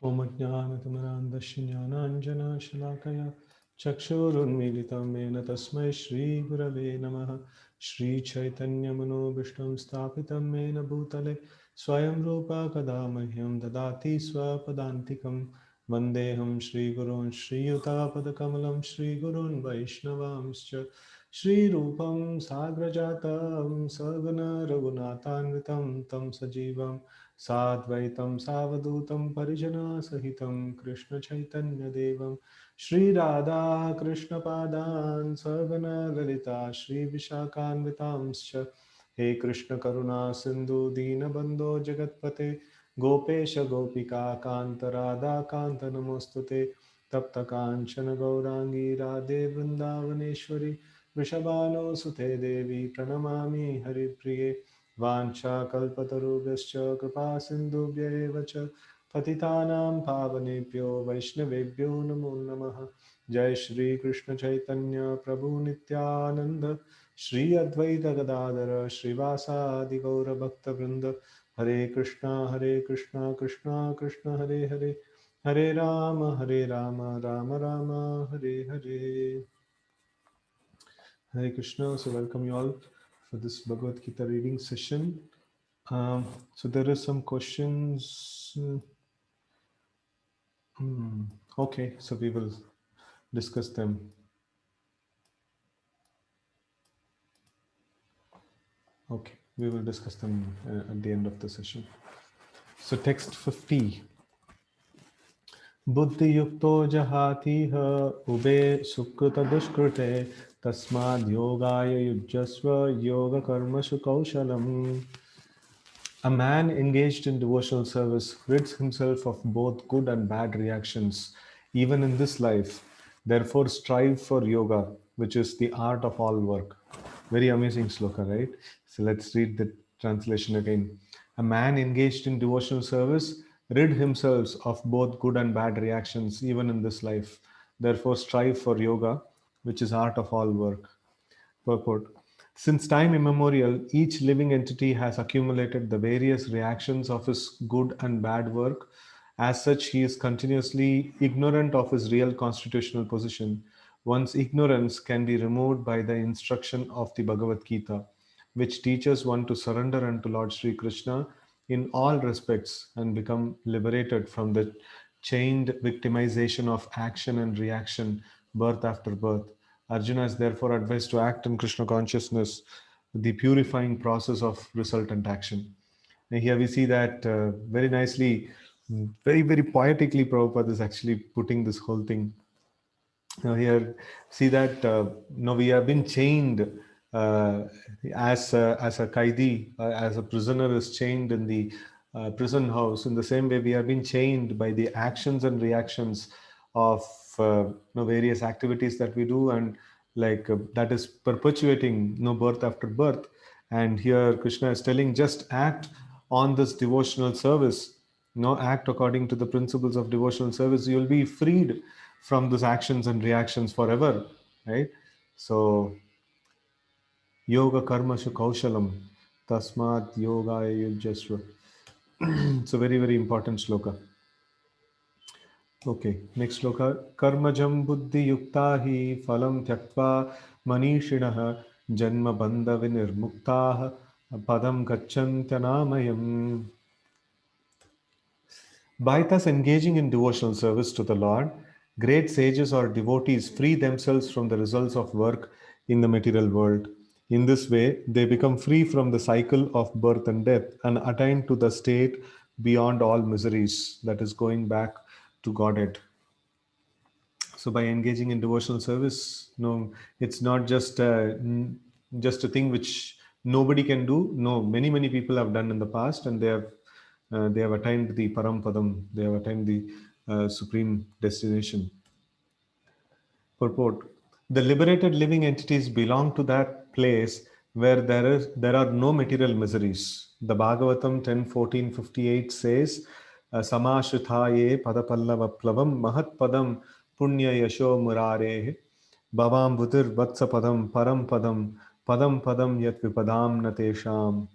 ॐ ज्ञानतिमिरान्धस्य ज्ञानाञ्जनशलाकया चक्षुरुन्मीलितं येन तस्मै श्रीगुरवे नमः। श्रीचैतन्यमनोभीष्टं स्थापितं येन भूतले स्वयं रूपा कदा मह्यं ददाति स्वपदान्तिकं। वन्देऽहं श्रीगुरून् श्रीयुतापदकमलं श्रीगुरून् वैष्णवांश्च श्रीरूपं साग्रजातं सगण रघुनाथान्वितं तं सजीवं साद्वैतं सावधूतं परिजनसहितं कृष्णचैतन्यदेवं श्रीराधा कृष्णपादान् सगण ललिता श्रीविशाखान्वितांश्च। हे कृष्ण करुणा सिन्धु दीनबन्धो जगत्पते गोपेश गोपिका कान्त राधा कान्त नमोऽस्तुते। तप्त काञ्चन गौराङ्गी राधे वृन्दावनेश्वरी वृषभानुसुते देवी प्रणमामि हरिप्रिये। वाञ्छाकल्पतरुभ्यश्च कृपा सिन्धुभ्य एव च पतितानां पावनेभ्यो वैष्णवेभ्यो नमो नमः। जय श्री कृष्ण चैतन्य प्रभु नित्यानंद श्री अद्वैत गदाधर श्रीवासादि गौर भक्तवृंद। हरे कृष्णा कृष्णा कृष्ण हरे हरे, हरे Ram Ram Ram Hare Hare. Hare Krishna. So welcome you all for this Bhagavad Gita reading session. So there are some questions. Okay, so we will discuss them. Okay, we will discuss them at the end of the session. So text 50. Buddhi yukto jahatiha ube sukrita dushkrute tasmad yogaya yujjasva yoga karmashu kaushalam. A man engaged in devotional service rids himself of both good and bad reactions, even in this life. Therefore, strive for yoga, which is the art of all work. Very amazing sloka, right? So let's read the translation again. A man engaged in devotional service rid himself of both good and bad reactions, even in this life. Therefore, strive for yoga, which is art of all work. Purport. Since time immemorial, each living entity has accumulated the various reactions of his good and bad work. As such, he is continuously ignorant of his real constitutional position. One's ignorance can be removed by the instruction of the Bhagavad Gita, which teaches one to surrender unto Lord Sri Krishna in all respects and become liberated from the chained victimization of action and reaction, birth after birth. Arjuna is therefore advised to act in Krishna consciousness, the purifying process of resultant action. And here we see that very nicely, very poetically, Prabhupada is actually putting this whole thing. Now here, see that now we have been chained uh, as a kaidi, as a prisoner is chained in the prison house. In the same way, we have been chained by the actions and reactions of various activities that we do, and like that is perpetuating birth after birth. And here Krishna is telling, just act on this devotional service, act according to the principles of devotional service. You'll be freed from those actions and reactions forever, right? So yoga karma shu kaushalam tasmat yoga yujasva. It's a very important sloka. Okay, next sloka. Karmajam buddhi yukta hi phalam tyaktva manishinaha janma bandha vinirmuktaha padam gacchantanamayam. By thus engaging in devotional service to the Lord, great sages or devotees free themselves from the results of work in the material world. In this way, they become free from the cycle of birth and death and attain to the state beyond all miseries, that is, going back to Godhead. So, by engaging in devotional service, no, it's not just a thing which nobody can do. No, many people have done in the past, and they have attained the Parampadam. They have attained the supreme destination. Purport: the liberated living entities belong to that place where there are no material miseries. The Bhagavatam 10:14-58 says, Samashrithaye padapallavaplavam mahat padam punya yasho murare bhavam budir vatsa padam param padam padam padam yat vipadam natesham.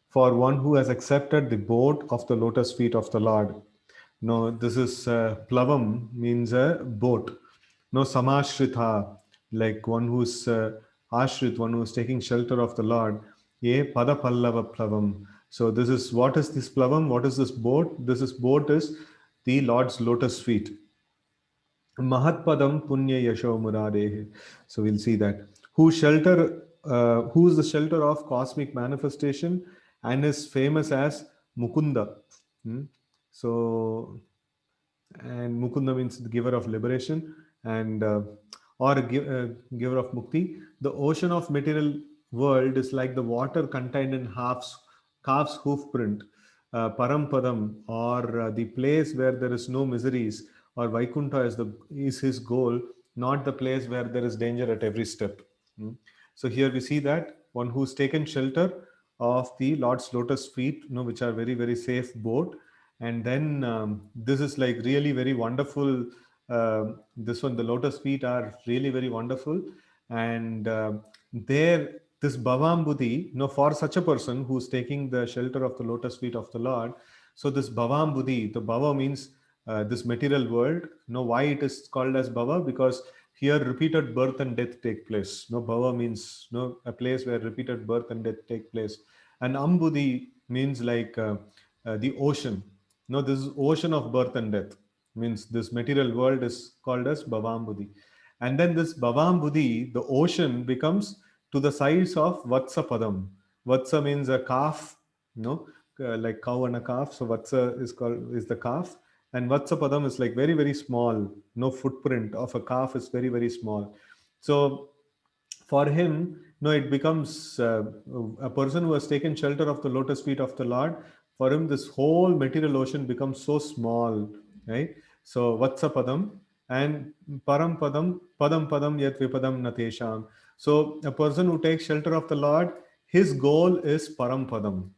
For one who has accepted the boat of the lotus feet of the Lord, No, this is plavam means a boat. No, samashrita, like one who's ashrit, one who's taking shelter of the Lord. Ye pada pallava plavam. So this is, what is this plavam? What is this boat? This is boat is the Lord's lotus feet. Mahatpadam Punya Yasho Muradehe. So we'll see that. Who is the shelter of cosmic manifestation and is famous as Mukunda. Hmm? So, and Mukunda means the giver of liberation and or giver of mukti. The ocean of material world is like the water contained in calf's hoof print, Parampadam, or the place where there is no miseries, or Vaikuntha is his goal, not the place where there is danger at every step. Hmm. So here we see that one who's taken shelter of the Lord's lotus feet, which are very, very safe boat. And then this is like really very wonderful. This one, the lotus feet are really very wonderful. And there, this Bhavambudhi, for such a person who's taking the shelter of the lotus feet of the Lord. So this Bhavambudhi, the Bhava means this material world. Why it is called as Bhava? Because here repeated birth and death take place. Bhava means a place where repeated birth and death take place. And Ambudhi means like the ocean. This is ocean of birth and death. Means this material world is called as Bhavambudhi. And then this Bhavambudhi, the ocean, becomes to the size of Vatsapadam. Vatsa means a calf, like cow and a calf. So Vatsa is the calf. And Vatsapadam is like very, very small. No footprint of a calf is very, very small. So for him, it becomes a person who has taken shelter of the lotus feet of the Lord. For him, this whole material ocean becomes so small, right? So Vatsapadam and Parampadam, Padam Padam Yat Vipadam Natesham. So a person who takes shelter of the Lord, his goal is Parampadam.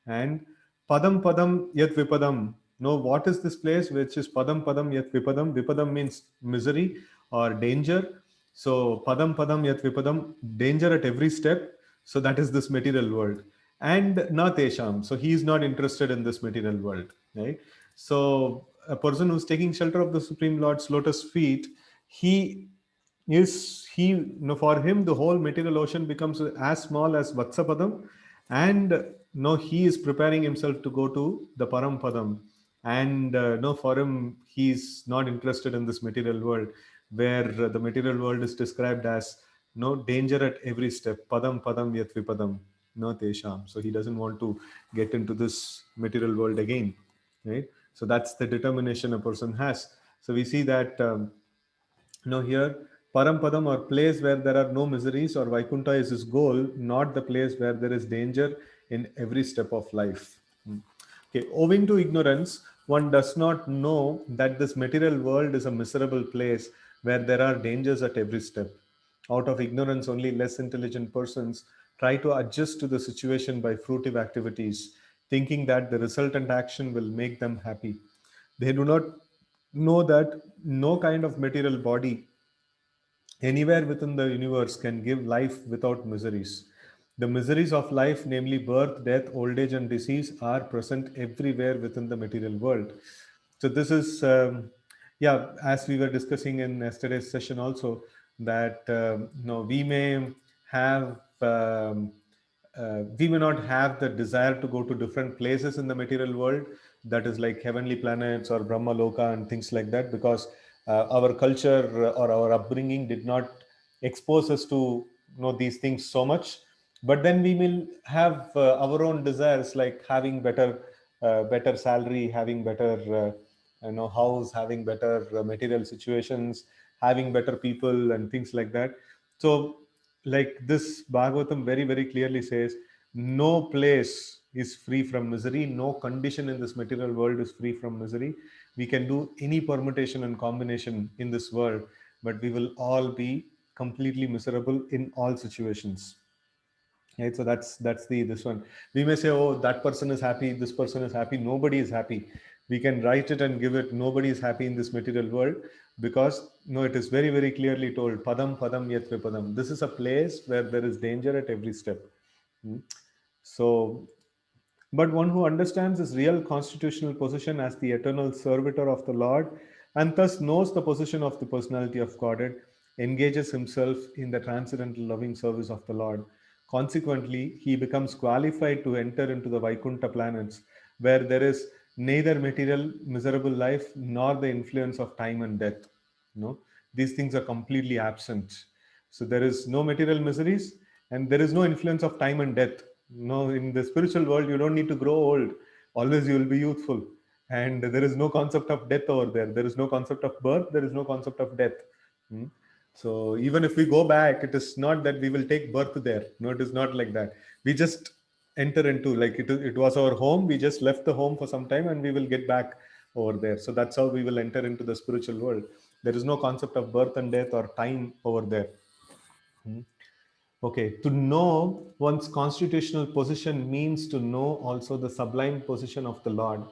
And Padam Padam Yat Vipadam. What is this place which is Padam Padam Yat Vipadam? Vipadam means misery or danger. So Padam Padam Yat Vipadam, danger at every step. So that is this material world. And Na Tesham. So he is not interested in this material world. Right? So a person who's taking shelter of the Supreme Lord's lotus feet, he for him the whole material ocean becomes as small as Vatsapadam, and he is preparing himself to go to the Parampadam. And no, for him, he's not interested in this material world, where the material world is described as no danger at every step. Padam Padam Yat Vipadam, no Tesham. So he doesn't want to get into this material world again, right? So that's the determination a person has. So we see that here Parampadam, or place where there are no miseries, or Vaikuntha is his goal, not the place where there is danger in every step of life. Okay, owing to ignorance, one does not know that this material world is a miserable place where there are dangers at every step. Out of ignorance, only less intelligent persons try to adjust to the situation by fruitive activities, thinking that the resultant action will make them happy. They do not know that no kind of material body anywhere within the universe can give life without miseries. The miseries of life, namely birth, death, old age, and disease, are present everywhere within the material world. So, this is, as we were discussing in yesterday's session also, that we may have. We may not have the desire to go to different places in the material world, that is like heavenly planets or Brahma Loka and things like that, because our culture or our upbringing did not expose us to know these things so much. But then we will have our own desires, like having better salary, having better house, having better material situations, having better people and things like that. So like this Bhagavatam very, very clearly says, no place is free from misery, no condition in this material world is free from misery. We can do any permutation and combination in this world, but we will all be completely miserable in all situations. Right? So that's the this one. We may say, oh, that person is happy, this person is happy. Nobody is happy. We can write it and give it. Nobody is happy in this material world, because it is very, very clearly told. Padam Padam Yat Vipadam. This is a place where there is danger at every step. Hmm. So But one who understands his real constitutional position as the eternal servitor of the Lord, and thus knows the position of the personality of Godhead, engages himself in the transcendental loving service of the Lord. Consequently, he becomes qualified to enter into the Vaikuntha planets, where there is neither material miserable life nor the influence of time and death. No, these things are completely absent. So there is no material miseries, and there is no influence of time and death. No, in the spiritual world, you don't need to grow old. Always you will be youthful. And there is no concept of death over there. There is no concept of birth. There is no concept of death. Hmm? So even if we go back, it is not that we will take birth there. No, it is not like that. We just enter into, like, it was our home. We just left the home for some time and we will get back over there. So that's how we will enter into the spiritual world. There is no concept of birth and death or time over there. Hmm. Okay, to know one's constitutional position means to know also the sublime position of the Lord.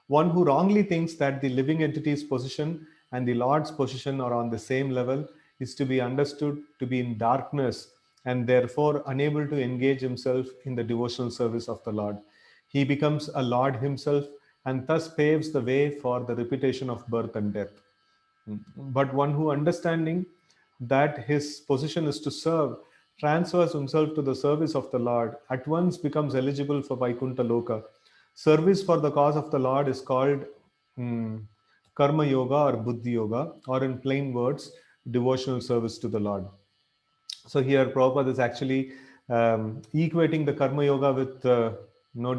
One who wrongly thinks that the living entity's position and the Lord's position are on the same level is to be understood to be in darkness and therefore unable to engage himself in the devotional service of the Lord. He becomes a Lord himself and thus paves the way for the repetition of birth and death. But one who, understanding that his position is to serve, transfers himself to the service of the Lord, at once becomes eligible for Vaikuntha Loka. Service for the cause of the Lord is called Karma Yoga or Buddhi Yoga, or in plain words, devotional service to the Lord. So here Prabhupada is actually equating the Karma Yoga with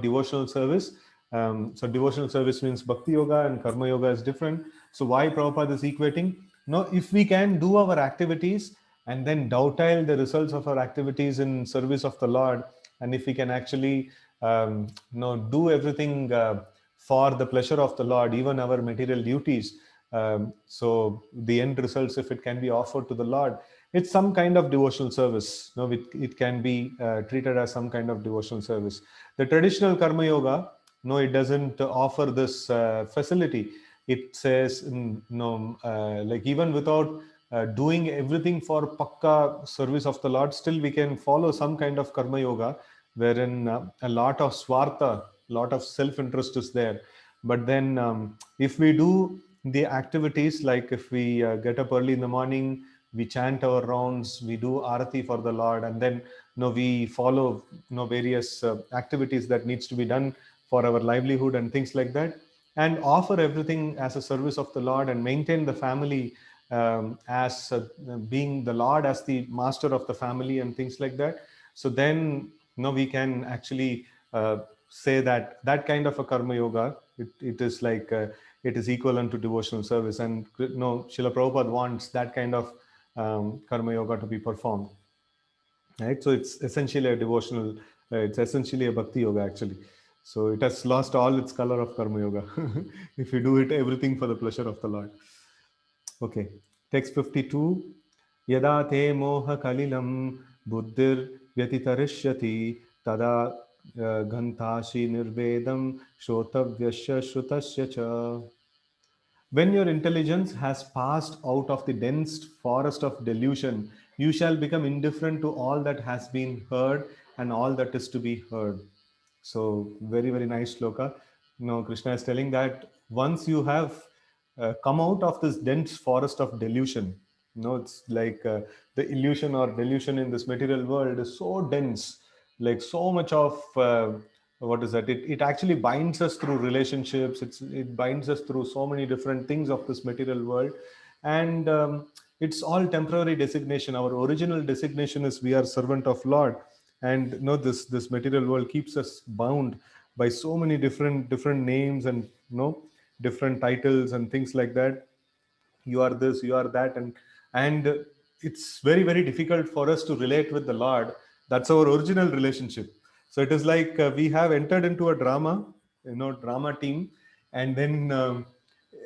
devotional service. So devotional service means Bhakti Yoga and Karma Yoga is different. So why Prabhupada is equating? No, if we can do our activities and then dovetail the results of our activities in service of the Lord, and if we can actually do everything for the pleasure of the Lord, even our material duties, so the end results, if it can be offered to the Lord, it's some kind of devotional service. No, it can be treated as some kind of devotional service. The traditional Karma Yoga, no, it doesn't offer this facility. It says, like even without doing everything for pakka service of the Lord, still we can follow some kind of Karma Yoga, wherein a lot of swartha, lot of self-interest is there. But then if we do the activities, like if we get up early in the morning, we chant our rounds, we do arati for the Lord, and then we follow various activities that needs to be done for our livelihood and things like that, and offer everything as a service of the Lord and maintain the family as being the Lord as the master of the family and things like that. So then we can actually say that that kind of a karma yoga, it is like it is equivalent to devotional service, and Srila Prabhupada wants that kind of karma yoga to be performed, right? So it's essentially a devotional, it's essentially a bhakti yoga actually. So it has lost all its color of karma yoga if you do it everything for the pleasure of the Lord. Okay, text 52. Yada te moha kalilam buddhir vyatitarishyati tada ghantashi nirvedam shrotavyasya shrutasya cha. When your intelligence has passed out of the dense forest of delusion, you shall become indifferent to all that has been heard and all that is to be heard. So, very, very nice sloka. Krishna is telling that once you have come out of this dense forest of delusion, it's like the illusion or delusion in this material world is so dense, like so much of what is that, it actually binds us through relationships, it binds us through so many different things of this material world, and it's all temporary designation. Our original designation is we are servant of Lord, and this material world keeps us bound by so many different names and different titles and things like that. You are this, you are that, and it's very, very difficult for us to relate with the Lord. That's our original relationship. So it is like we have entered into a drama team, and then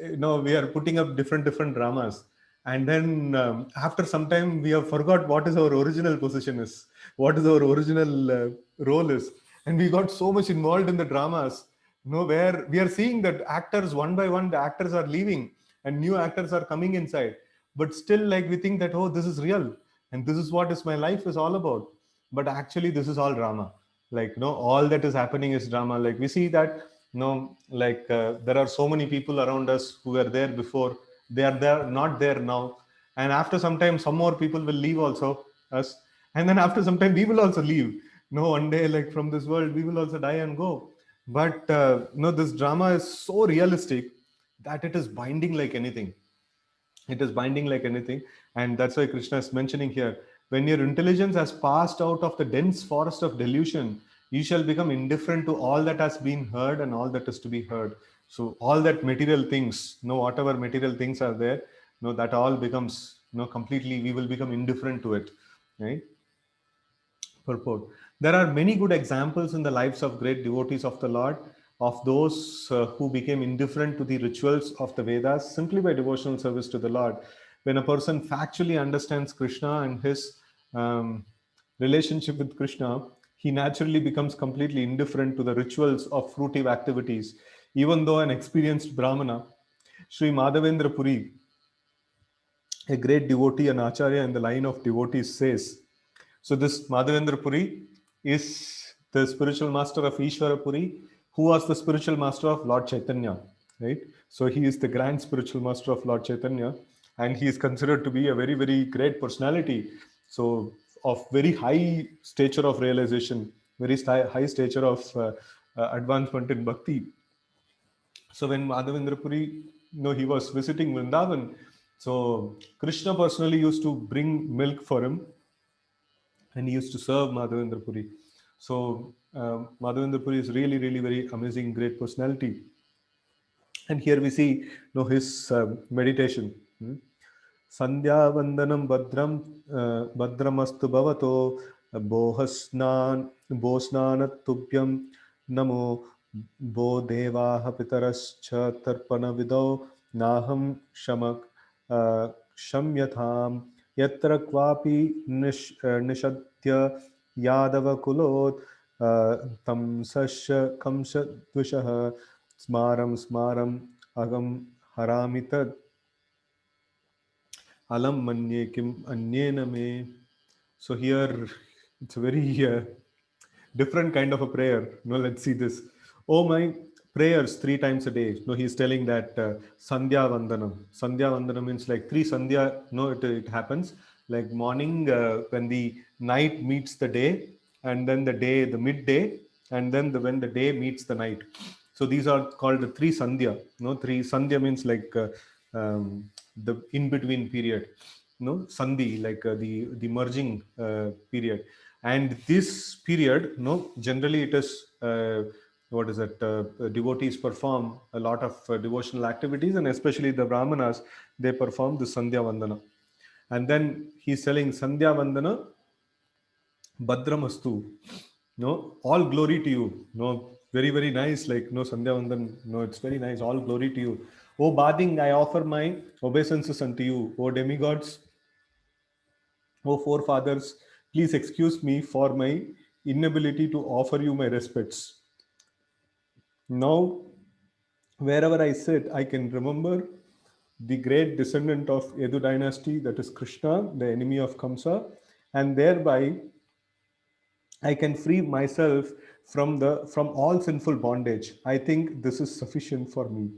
we are putting up different dramas, and then after some time we have forgot what is our original position is, what is our original role is, and we got so much involved in the dramas, where we are seeing that actors one by one, the actors are leaving and new actors are coming inside, but still, like, we think that, oh, this is real and this is what is my life is all about, but actually this is all drama. Like, all that is happening is drama. Like, we see that, like, there are so many people around us who were there before. They are there, not there now. And after some time, some more people will leave also, us. And then after some time, we will also leave. No, one day, like, from this world, we will also die and go. But this drama is so realistic that it is binding like anything. It is binding like anything. And that's why Krishna is mentioning here, when your intelligence has passed out of the dense forest of delusion, you shall become indifferent to all that has been heard and all that is to be heard. So all that material things, whatever material things are there, that all becomes, completely, we will become indifferent to it, right? Purport. There are many good examples in the lives of great devotees of the Lord, of those who became indifferent to the rituals of the Vedas simply by devotional service to the Lord. When a person factually understands Krishna and his um, relationship with Krishna, he naturally becomes completely indifferent to the rituals of fruitive activities. Even though an experienced Brahmana, Sri Madhavendra Puri, a great devotee and acharya in the line of devotees, says, so this Madhavendra Puri is the spiritual master of Ishvara Puri, who was the spiritual master of Lord Chaitanya, right? So he is the grand spiritual master of Lord Chaitanya, and he is considered to be a very, very great personality. So of very high stature of realization, very high stature of advancement in bhakti. So when Madhavendra Puri, he was visiting Vrindavan. So Krishna personally used to bring milk for him, and he used to serve Madhavendra Puri. So Madhavendra Puri is really, really very amazing, great personality. And here we see, his meditation. Sandhya Vandanam Badram Badramastu Bhavato Bosnanat Tubhyam Namo Bo Devaha Pitarascha Tarpana Vido Naham Shamak Shamyatham Yatra Kvapi Nishadya Yadava Kulot Tam Sasha Kamsa Dvishaha Smaram Smaram Agam Haramita Alam manye kim anyena me. So here it's a very different kind of a prayer. Let's see this. Oh my prayers 3 times a day. No, he's telling that Sandhya Vandanam. Sandhya Vandanam means like 3 Sandhya. No, it happens like morning when the night meets the day, and then the day, the midday, and then when the day meets the night. So these are called the 3 Sandhya. No, 3 Sandhya means like the in between period. No, Sandhi, like the merging period. And this period, generally it is what is it? Devotees perform a lot of devotional activities, and especially the Brahmanas, they perform the Sandhya Vandana. And then he's telling Sandhya Vandana Badramastu. No, all glory to you. No, very, very nice. Like, no, Sandhya Vandan. No, it's very nice. All glory to you. O Bading, I offer my obeisances unto you. O demigods, O forefathers, please excuse me for my inability to offer you my respects. Now, wherever I sit, I can remember the great descendant of Edu dynasty, that is Krishna, the enemy of Kamsa, and thereby I can free myself from all sinful bondage. I think this is sufficient for me.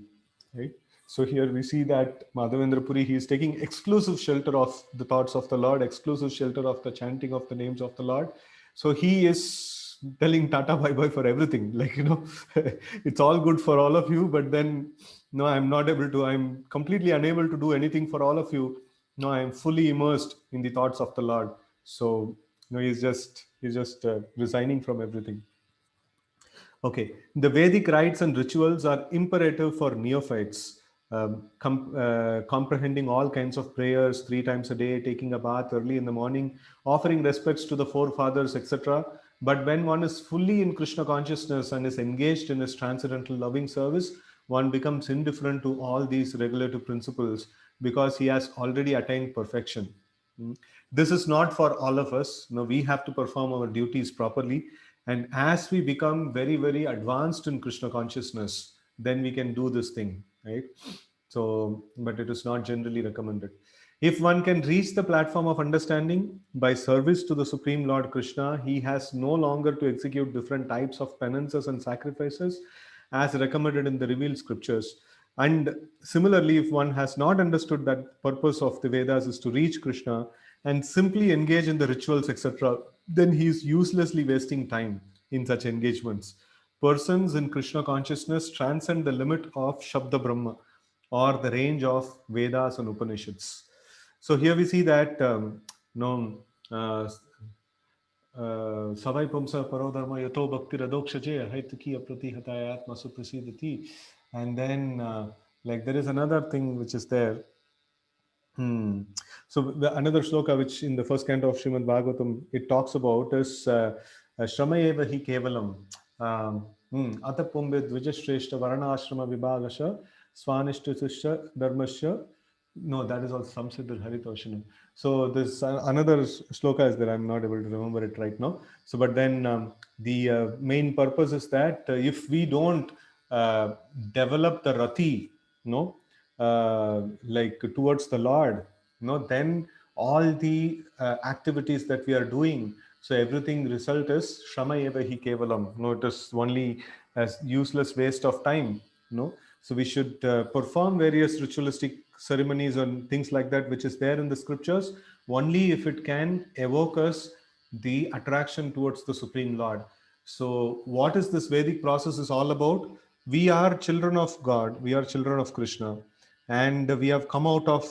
Right? So here we see that Madhavendra Puri, he is taking exclusive shelter of the thoughts of the Lord, exclusive shelter of the chanting of the names of the Lord. So he is telling Tata bye bye for everything. Like, it's all good for all of you, but then no, I'm not able to, I'm completely unable to do anything for all of you. No, I'm fully immersed in the thoughts of the Lord. So he's just resigning from everything. Okay, the Vedic rites and rituals are imperative for neophytes, comprehending all kinds of prayers 3 times a day, taking a bath early in the morning, offering respects to the forefathers, etc. But when one is fully in Krishna consciousness and is engaged in his transcendental loving service, one becomes indifferent to all these regulative principles because he has already attained perfection. This is not for all of us. No, we have to perform our duties properly. And as we become very, very advanced in Krishna consciousness, then we can do this thing, right? So, but it is not generally recommended. If one can reach the platform of understanding by service to the Supreme Lord Krishna, he has no longer to execute different types of penances and sacrifices as recommended in the revealed scriptures. And similarly, if one has not understood that purpose of the Vedas is to reach Krishna and simply engage in the rituals, etc., then he is uselessly wasting time in such engagements. Persons in Krishna consciousness transcend the limit of Shabda Brahma or the range of Vedas and Upanishads. So here we see that no, Savai Pumsa Parodharma Yato Bhakti Radokshaje Haitaki Aprati Hatayat Masu Prasidati. And then like there is another thing which is there. So another shloka which in the first canto of Srimad Bhagavatam it talks about is Shramayeva hi kevalam Atapumbe Dvijashreshta Varana Ashrama Vibhagasha Swanishtusha Dharmasya. No, that is also Samsiddhar Haritoshanam. So this another shloka is there. I'm not able to remember it right now. So, but then the main purpose is that if we don't develop the rati, no, like towards the Lord, then all the activities that we are doing, so everything result is Shrama eva hi kevalam. No, it is only as useless waste of time. No, so we should perform various ritualistic ceremonies and things like that, which is there in the scriptures, only if it can evoke us the attraction towards the Supreme Lord. So, what is this Vedic process is all about? We are children of God. We are children of Krishna, and we have come out of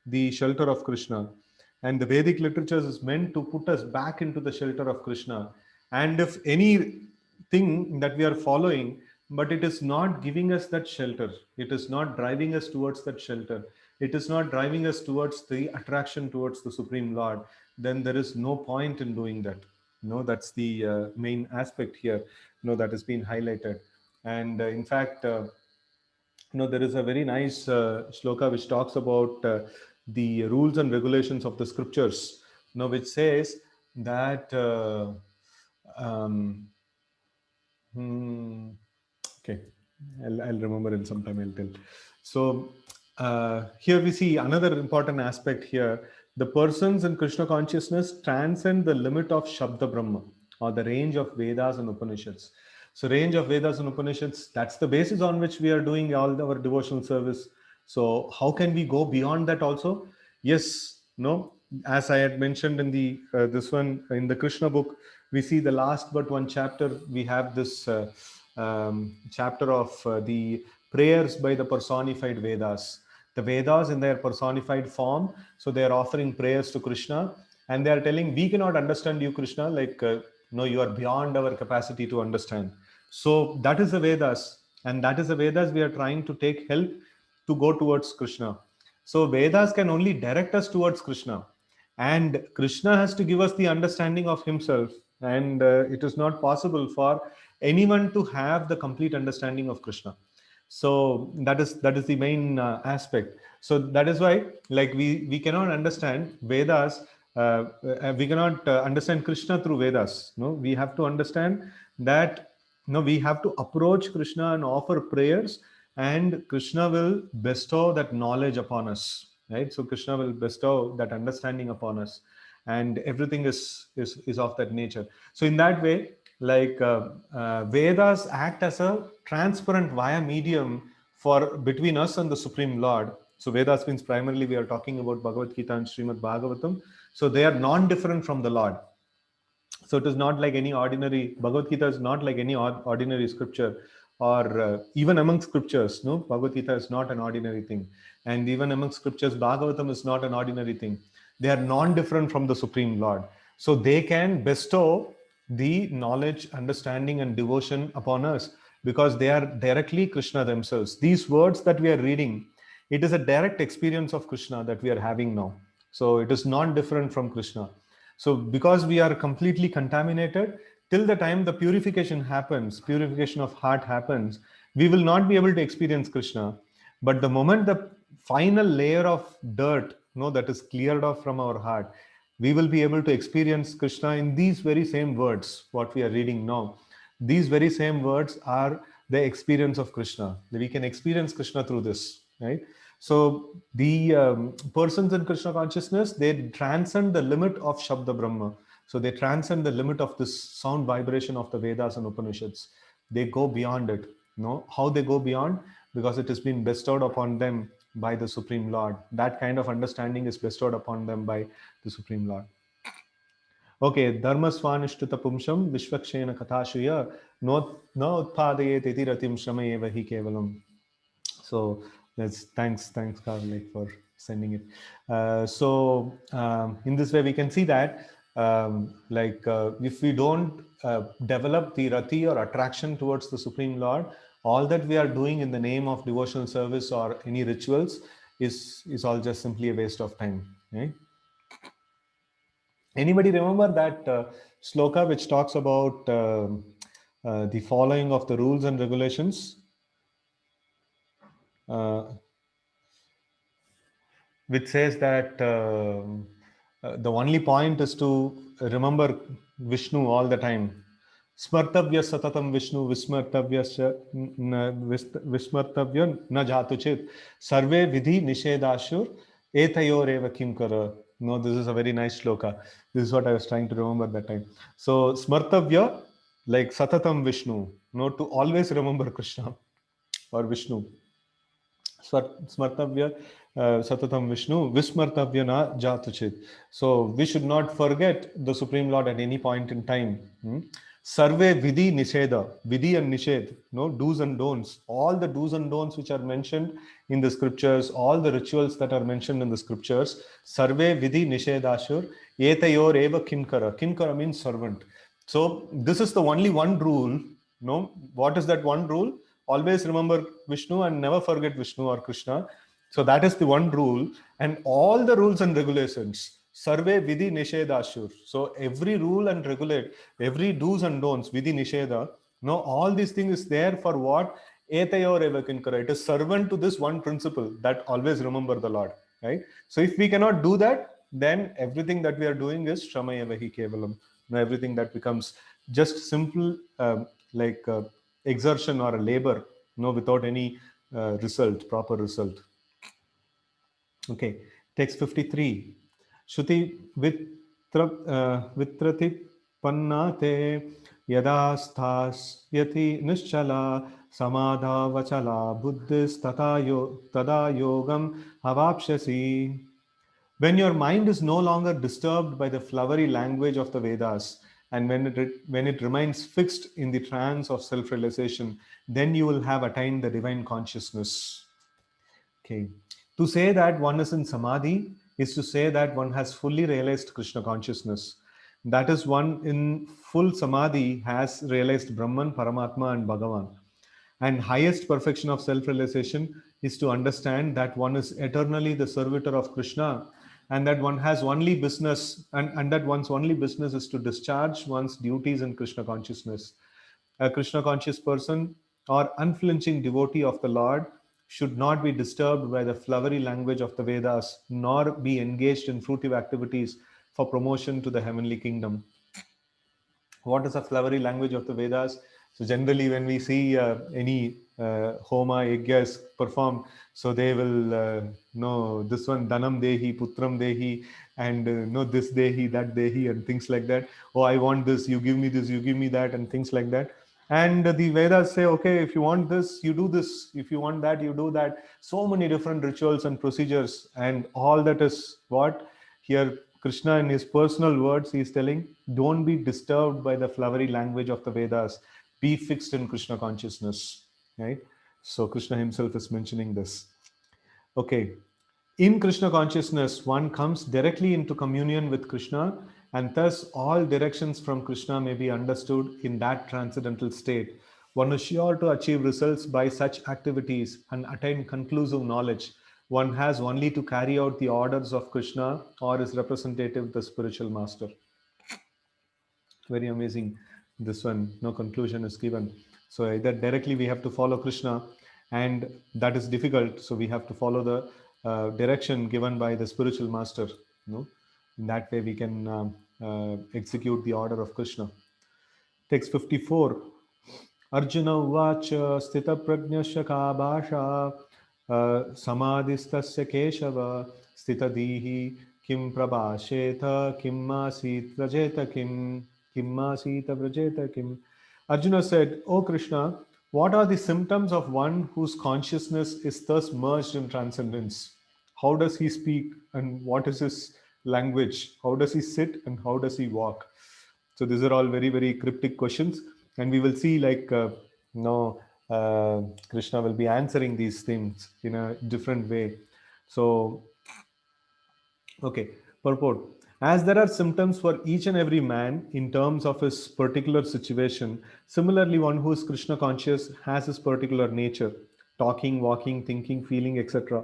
the shelter of Krishna. And the Vedic literature is meant to put us back into the shelter of Krishna. And if anything that we are following, but it is not giving us that shelter, it is not driving us towards that shelter, it is not driving us towards the attraction towards the Supreme Lord, then there is no point in doing that. That's the main aspect here, that has been highlighted. And in fact, there is a very nice shloka which talks about the rules and regulations of the scriptures, which says that um, okay, I'll remember in some time. I'll tell. So here we see another important aspect here. The persons in Krishna consciousness transcend the limit of Shabda Brahma or the range of Vedas and Upanishads. So range of Vedas and Upanishads, that's the basis on which we are doing all our devotional service. So how can we go beyond that also? Yes, no, as I had mentioned in the this one in the Krishna book, we see the last but one chapter. We have this chapter of the prayers by the personified Vedas. The Vedas in their personified form, so they are offering prayers to Krishna, and they are telling, we cannot understand you, Krishna, like no, you are beyond our capacity to understand. So that is the Vedas, and that is the Vedas we are trying to take help to go towards Krishna. So Vedas can only direct us towards Krishna, and Krishna has to give us the understanding of himself, and it is not possible for anyone to have the complete understanding of Krishna. So that is the main aspect. So that is why, like, we cannot understand Vedas, we cannot understand Krishna through Vedas. No, we have to understand that we have to approach Krishna and offer prayers, and Krishna will bestow that knowledge upon us, right? So Krishna will bestow that understanding upon us, and everything is of that nature. So in that way, like Vedas act as a transparent via medium for between us and the Supreme Lord. So Vedas means primarily we are talking about Bhagavad Gita and Srimad Bhagavatam. So they are non-different from the Lord. So it is not like any ordinary, Bhagavad Gita is not like any ordinary scripture, or even among scriptures. No, Bhagavad Gita is not an ordinary thing. And even among scriptures, Bhagavatam is not an ordinary thing. They are non-different from the Supreme Lord. So they can bestow the knowledge, understanding, and devotion upon us, because they are directly Krishna themselves. These words that we are reading, it is a direct experience of Krishna that we are having now. So it is not different from Krishna. So because we are completely contaminated, till the time the purification happens, purification of heart happens, we will not be able to experience Krishna. But the moment the final layer of dirt, that is cleared off from our heart, we will be able to experience Krishna in these very same words, what we are reading now. These very same words are the experience of Krishna. We can experience Krishna through this, right? So the persons in Krishna consciousness, they transcend the limit of Shabda Brahma. So they transcend the limit of this sound vibration of the Vedas and Upanishads. They go beyond it. How they go beyond? Because it has been bestowed upon them by the Supreme Lord. That kind of understanding is bestowed upon them by the Supreme Lord. Okay, dharma swanishtita pumsham vishvakshena kathashuya na utpadayet iti ratim shramayeva hi kevalam. So that's thanks Carl, like, for sending it. In this way we can see that if we don't develop the rati or attraction towards the Supreme Lord, all that we are doing in the name of devotional service or any rituals is all just simply a waste of time, right? Anybody remember that sloka which talks about the following of the rules and regulations, which says that the only point is to remember Vishnu all the time. Smartavya satatam Vishnu vismartavya na jatuchit sarve vidhi nishedashur etayoreva kimkara. No, this is a very nice shloka. This is what I was trying to remember that time. So smartavya, like satatam Vishnu, to always remember Krishna or Vishnu. Smartavya satatam Vishnu vismartavya na jatuchit. So we should not forget the Supreme Lord at any point in time. Sarve vidhi nisheda, vidhi and nished, do's and don'ts. All the do's and don'ts which are mentioned in the scriptures, all the rituals that are mentioned in the scriptures, sarve vidhi nishedashur etayor eva kinkara. Kinkara means servant. So this is the only one rule. What is that one rule? Always remember Vishnu and never forget Vishnu or Krishna. So that is the one rule. And all the rules and regulations, Sarve Vidhi Nishedashur. So every rule and regulate, every do's and don'ts, Vidhi Nisheda, all these things is there for what? Etayor eva kinkara. It is servant to this one principle, that always remember the Lord. Right? So if we cannot do that, then everything that we are doing is Shramayeva hi kevalam. Everything that becomes just simple exertion or a labor, without any proper result. Okay, text 53. Shruti vitrati pannate yada sthāsyati nischala samadha vachala buddhis tada yogam avapsyasi. When your mind is no longer disturbed by the flowery language of the Vedas, and when it remains fixed in the trance of self-realization, then you will have attained the divine consciousness. Okay. To say that one is in samadhi is to say that one has fully realized Krishna consciousness. That is, one in full samadhi has realized Brahman, Paramatma, and Bhagavan. And highest perfection of self-realization is to understand that one is eternally the servitor of Krishna, and that one has only business, and that one's only business is to discharge one's duties in Krishna consciousness. A Krishna conscious person or unflinching devotee of the Lord should not be disturbed by the flowery language of the Vedas, nor be engaged in fruitive activities for promotion to the heavenly kingdom. What is the flowery language of the Vedas? So generally when we see any homa, yajna is performed, so they will know this one, dhanam dehi, putram dehi, and this dehi, that dehi, and things like that. Oh, I want this, you give me this, you give me that, and things like that. And the Vedas say, okay, if you want this, you do this. If you want that, you do that. So many different rituals and procedures, and all that is what here Krishna, in his personal words, he is telling, don't be disturbed by the flowery language of the Vedas. Be fixed in Krishna consciousness. Right? So Krishna himself is mentioning this. Okay. In Krishna consciousness, one comes directly into communion with Krishna, and thus all directions from Krishna may be understood in that transcendental state. One is sure to achieve results by such activities and attain conclusive knowledge. One has only to carry out the orders of Krishna or his representative, the spiritual master. Very amazing. This one, no conclusion is given. So either directly we have to follow Krishna, and that is difficult. So we have to follow the direction given by the spiritual master. In that way we can execute the order of Krishna. Text 54. Arjuna uvacha sthita prajnasya ka bhasha Samadhistasya Keshava Stitadihi Kim Prabhasheta Kim Masit Vrajeta Kim Masita Vrajeta Kim. Arjuna said, O Krishna, what are the symptoms of one whose consciousness is thus merged in transcendence? How does he speak and what is his language? How does he sit and how does he walk? So these are all very, very cryptic questions, and we will see like no Krishna will be answering these things in a different way. So okay, purport. As there are symptoms for each and every man in terms of his particular situation, similarly, one who is Krishna conscious has his particular nature, talking, walking, thinking, feeling, etc.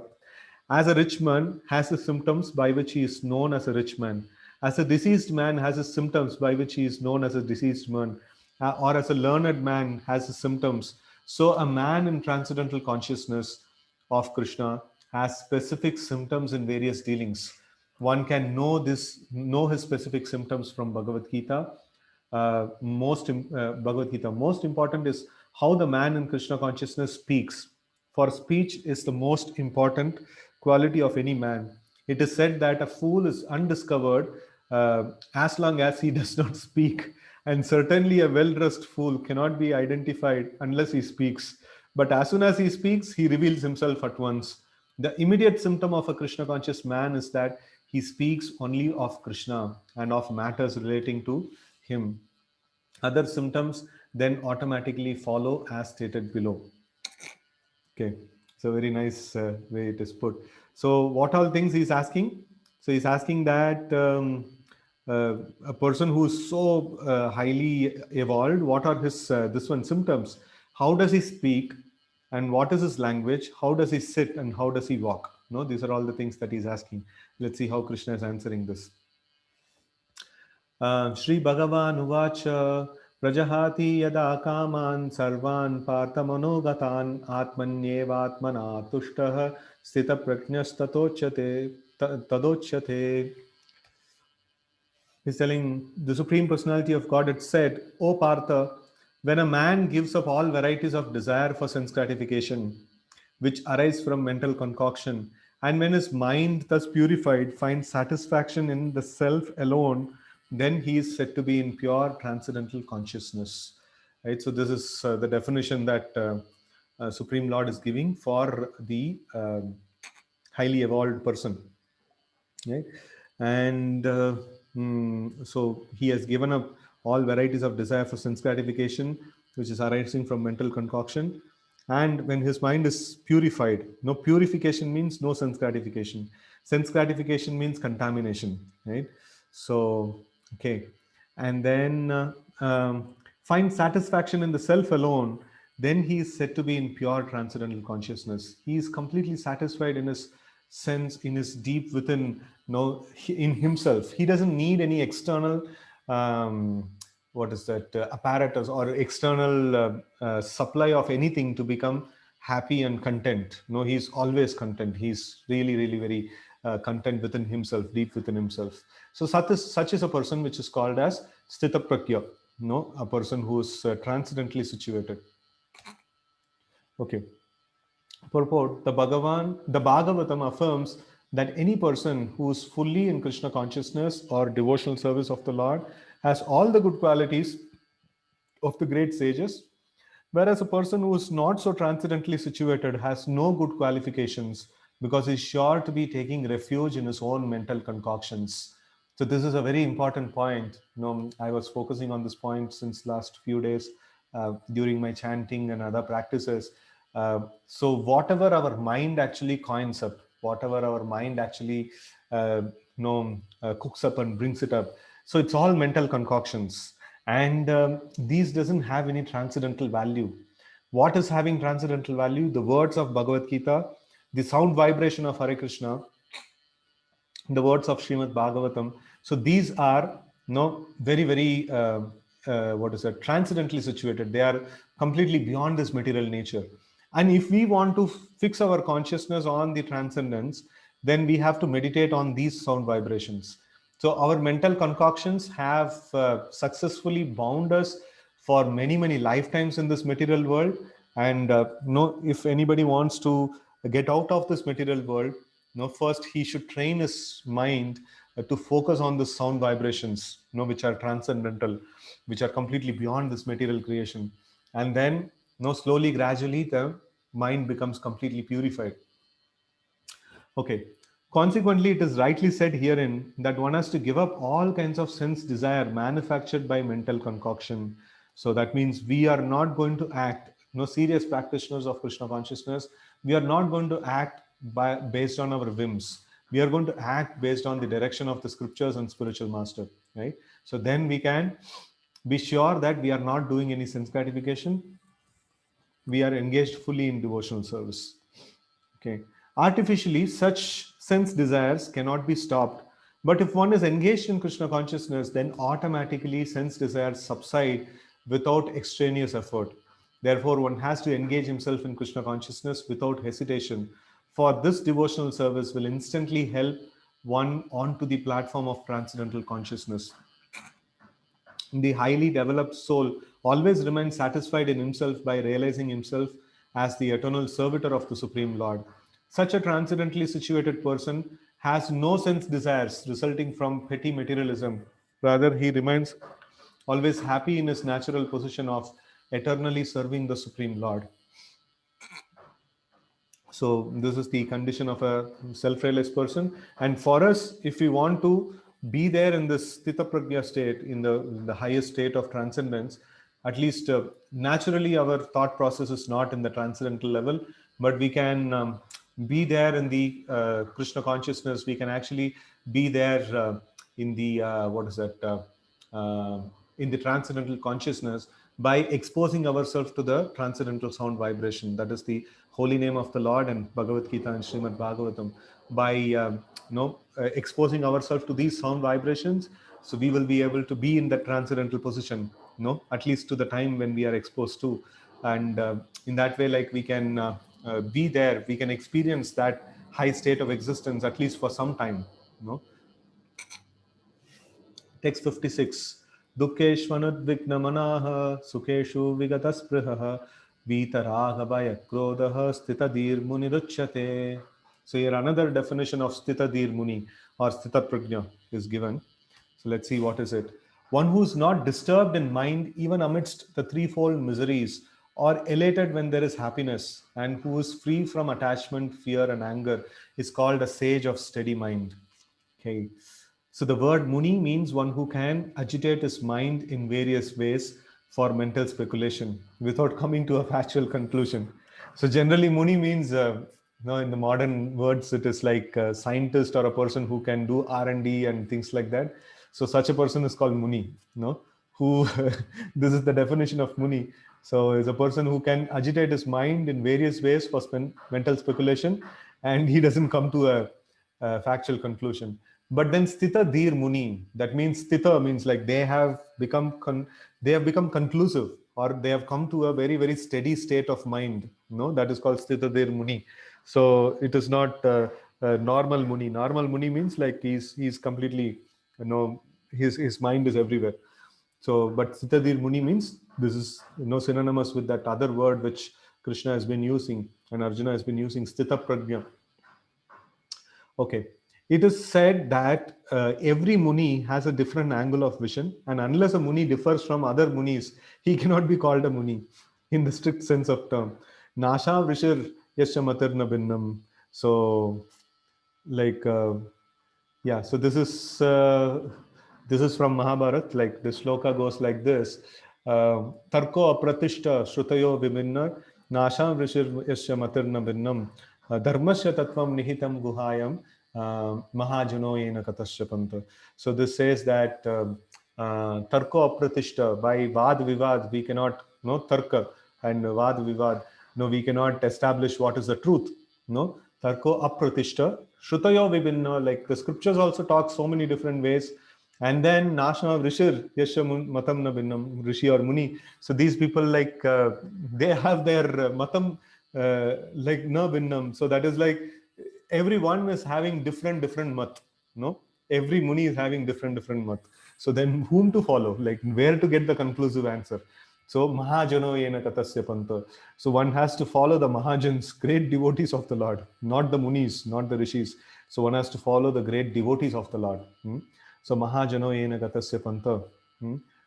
As a rich man has his symptoms by which he is known as a rich man. As a deceased man has his symptoms by which he is known as a deceased man. Or as a learned man has his symptoms. So a man in transcendental consciousness of Krishna has specific symptoms in various dealings. One can know his specific symptoms from Bhagavad Gita. Bhagavad Gita. Most important is how the man in Krishna consciousness speaks. For speech is the most important quality of any man. It is said that a fool is undiscovered as long as he does not speak, and certainly a well-dressed fool cannot be identified unless he speaks. But as soon as he speaks, he reveals himself at once. The immediate symptom of a Krishna conscious man is that he speaks only of Krishna and of matters relating to him. Other symptoms then automatically follow as stated below. Okay, it's a very nice way it is put. So, what all things he's asking? So, he's asking that a person who is so highly evolved, what are his this one symptoms? How does he speak, and what is his language? How does he sit, and how does he walk? No, these are all the things that he's asking. Let's see how Krishna is answering this. Shri Bhagavan Uvacha Prajahati Yada Kaman Sarvan Parthamanogataan Atmanyevatmana Tushtaha Sthita Prajnas Tadochyate. He's telling the Supreme Personality of God had said, O Partha, when a man gives up all varieties of desire for sense gratification, which arise from mental concoction, and when his mind, thus purified, finds satisfaction in the self alone, then he is said to be in pure transcendental consciousness. Right. So this is the definition that Supreme Lord is giving for the highly evolved person. Right. And so he has given up all varieties of desire for sense gratification, which is arising from mental concoction. And when his mind is purified, no purification means no sense gratification. Sense gratification means contamination, right? So, okay. And then find satisfaction in the self alone, then he is said to be in pure transcendental consciousness. He is completely satisfied in his sense, in his deep within, in himself. He doesn't need any external what is that apparatus or external supply of anything to become happy and content. No, he's always content. He's really, really very content within himself, deep within himself. So such is a person which is called as Sthita Prakya, a person who is transcendently situated. Okay. Purport: the Bhagavatam affirms that any person who is fully in Krishna consciousness or devotional service of the Lord has all the good qualities of the great sages, whereas a person who is not so transcendently situated has no good qualifications because he's sure to be taking refuge in his own mental concoctions. So this is a very important point. I was focusing on this point since last few days during my chanting and other practices. So whatever our mind actually coins up, whatever our mind actually cooks up and brings it up, so it's all mental concoctions, and these doesn't have any transcendental value. What is having transcendental value? The words of Bhagavad Gita, the sound vibration of Hare Krishna, the words of Srimad Bhagavatam. So these are very, very transcendently situated. They are completely beyond this material nature. And if we want to fix our consciousness on the transcendence, then we have to meditate on these sound vibrations. So our mental concoctions have successfully bound us for many, many lifetimes in this material world. And if anybody wants to get out of this material world, first he should train his mind to focus on the sound vibrations, which are transcendental, which are completely beyond this material creation. And then, slowly, gradually, the mind becomes completely purified. Okay. Consequently, it is rightly said herein that one has to give up all kinds of sense desire manufactured by mental concoction. So that means we are not going to act, no serious practitioners of Krishna consciousness, we are not going to act based on our whims. We are going to act based on the direction of the scriptures and spiritual master, right? So then we can be sure that we are not doing any sense gratification. We are engaged fully in devotional service. Okay. Artificially, such sense desires cannot be stopped. But if one is engaged in Krishna consciousness, then automatically sense desires subside without extraneous effort. Therefore, one has to engage himself in Krishna consciousness without hesitation. For this devotional service will instantly help one onto the platform of transcendental consciousness. The highly developed soul always remains satisfied in himself by realizing himself as the eternal servitor of the Supreme Lord. Such a transcendently situated person has no sense desires resulting from petty materialism. Rather, he remains always happy in his natural position of eternally serving the Supreme Lord. So this is the condition of a self-realized person. And for us, if we want to be there in this Sthita Prajna state, in the highest state of transcendence, at least naturally our thought process is not in the transcendental level, but we can be there in the Krishna consciousness. We can actually be there in the, what is that, in the transcendental consciousness by exposing ourselves to the transcendental sound vibration. That is the holy name of the Lord and Bhagavad Gita and Srimad Bhagavatam. By exposing ourselves to these sound vibrations, so we will be able to be in that transcendental position, at least to the time when we are exposed to. And in that way, like we can be there, we can experience that high state of existence at least for some time. Text 56. Dukkeshvanudvignamanaha sukeshu vigataspruhaha vitaragabhaya krodha stitadir muniruchyate. So here another definition of stitadir muni or stita prajna is given. So let's see what is it. One who is not disturbed in mind even amidst the threefold miseries, or elated when there is happiness, and who is free from attachment, fear, and anger, is called a sage of steady mind. Okay. So the word Muni means one who can agitate his mind in various ways for mental speculation without coming to a factual conclusion. So generally Muni means, in the modern words, it is like a scientist or a person who can do R&D and things like that. So such a person is called Muni, who, this is the definition of Muni. So is a person who can agitate his mind in various ways for mental speculation, and he doesn't come to a factual conclusion. But then Sthita Dhir Muni, that means Sthita means like they have become conclusive, or they have come to a very, very steady state of mind. That is called Sthita Dhir Muni. So it is not normal Muni. Normal Muni means like he's completely, his mind is everywhere. So, but Sthita Dhir Muni means this is synonymous with that other word which Krishna has been using and Arjuna has been using, Sthita Prajna. Okay. It is said that every Muni has a different angle of vision, and unless a Muni differs from other Munis, he cannot be called a Muni in the strict sense of term. Nasha Vrishir Yasha Matirna Binnam. So, like, yeah, so this is from Mahabharat. Like the shloka goes like this: Tarko apratishta shrutayo vibhinna nasham vrishir yasya matirna binnam dharmasya tattvam nihitam guhayam mahajano yena katashapanta. So this says that tarko apratishta, by vad vivad we cannot tarka, and vad vivad we cannot establish what is the truth. Tarko apratishta Shrutayo Vibhinna, like the scriptures also talk so many different ways. And then Nashna Rishir, Yasha Matam na Binnam, Rishi or Muni. So these people, like, they have their Matam, like, na Binnam. So that is like, everyone is having different mat. Every Muni is having different mat. So then whom to follow? Like, where to get the conclusive answer? So Mahajano yena katasya panta. So one has to follow the Mahajans, great devotees of the Lord, not the Munis, not the Rishis. So one has to follow the great devotees of the Lord. So Mahajano yena katasya panta.